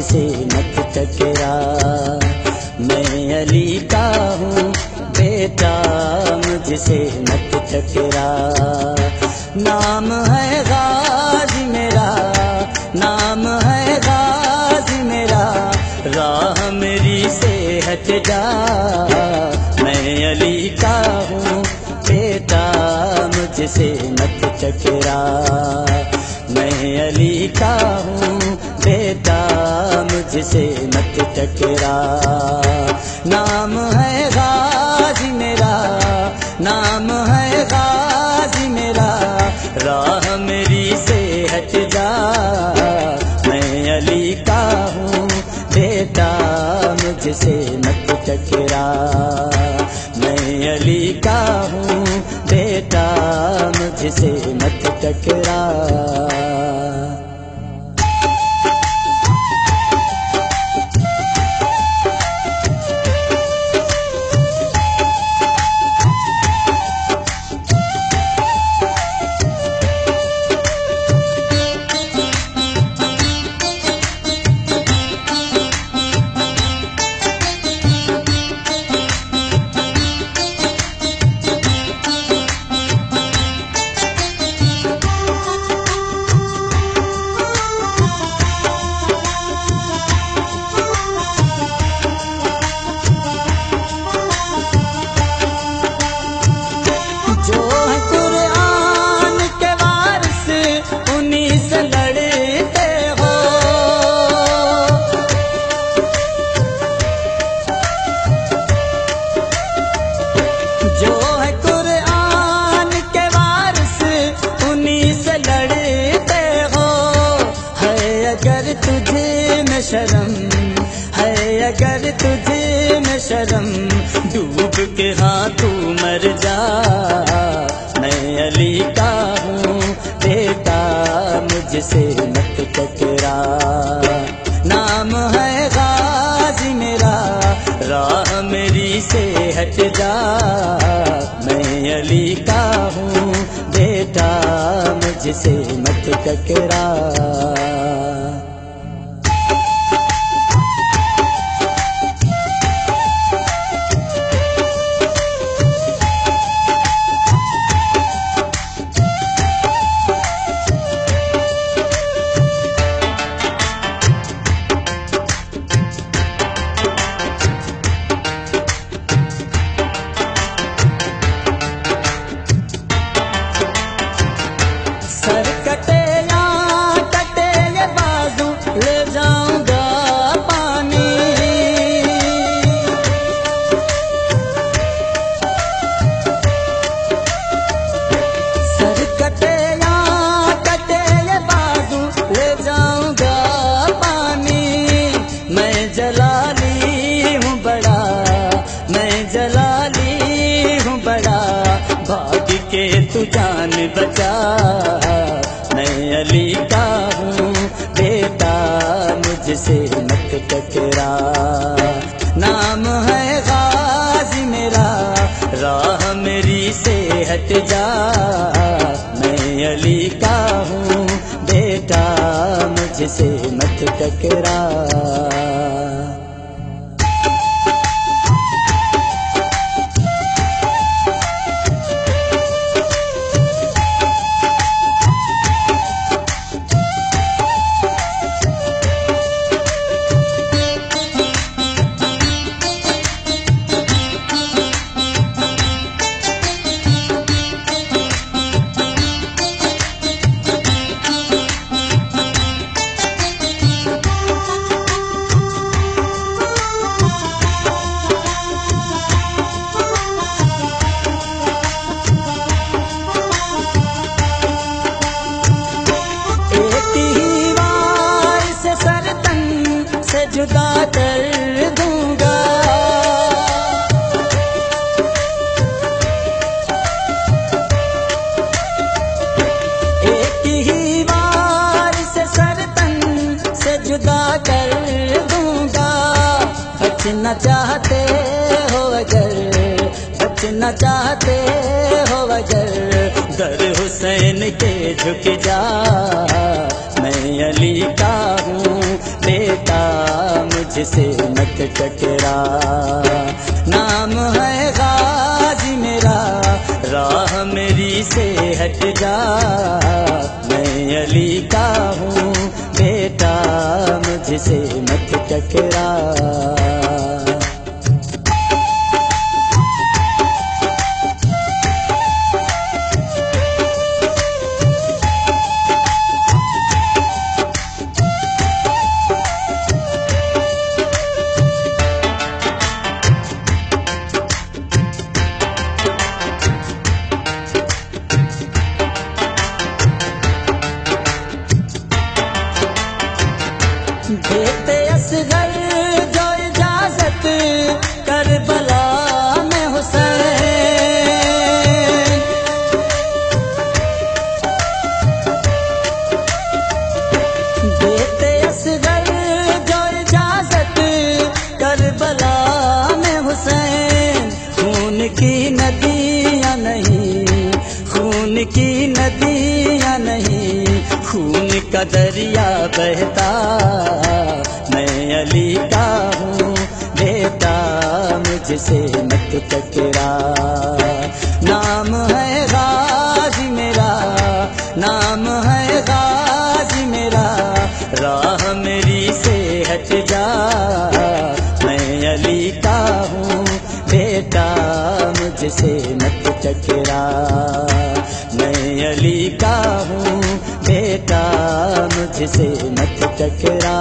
मुझसे मत टकरा। मैं अली का हूँ बेटा, मुझसे मत टकरा। नाम है गाजी मेरा, नाम है गाजी मेरा, राह मेरी से हट जा। मैं अली का हूँ बेटा, मुझसे मत टकरा। मैं अली का हूँ बेटा, मुझसे मत टकरा। नाम है गाजी मेरा, नाम है गाजी मेरा, राह मेरी से हट जा। मैं अली का हूँ बेटा, मुझसे मत टकरा। मैं अली का हूँ बेटा, मुझसे मत टकरा। जो है कुरान के वारिस उन्हीं से लड़ते हो। जो है कुरान के वारिस उन्हीं से लड़ते हो। है अगर तुझे में शर्म, है अगर तुझे में शर्म, डूब के हाँ तू मर जा। मैं अली का हूँ बेटा, मुझसे मत टकरा। नाम है गाजी मेरा, राह मेरी से हट जा। मैं अली का हूँ बेटा, मुझसे मत टकरा। सर कटे या कटे ये बाजू, ले जाऊंगा पानी। सर कटे या कटे ये बाजू, ले जाऊंगा पानी। मैं जलाली हूँ बड़ा, मैं जलाली हूँ बड़ा, भाग के तू जान बचा। मैं अली का हूँ बेटा, मुझसे मत टकरा। नाम है गाजी मेरा, राह मेरी से हट जा। मैं अली का हूँ बेटा, मुझसे मत टकरा। जुदा कर दूंगा। एक ही बार से सरतन से जुदा कर दूंगा। बचना चाहते हो अगर, बचना चाहते हो अगर, दर हुसैन के झुक जा। मैं अली का हूँ बेटा मुझसे मत टकरा। नाम है गाजी मेरा राह मेरी से हट जा। मैं अली का हूँ बेटा मुझसे मत टकरा। देते असगर जो इजाजत करबला में हुसैन। देते असगर जो इजाजत करबला में हुसैन। खून की नदियाँ नहीं, खून की नदियाँ नहीं, खून का दरिया बहता। मैं अली का हूँ बेटा मुझसे मत टकरा। नाम है गाजी मेरा, नाम है गाजी मेरा राह मेरी से हट जा। मैं अली का हूँ बेटा मुझसे मत टकरा। मैं अली का हूँ बेटा मुझसे मत टकरा।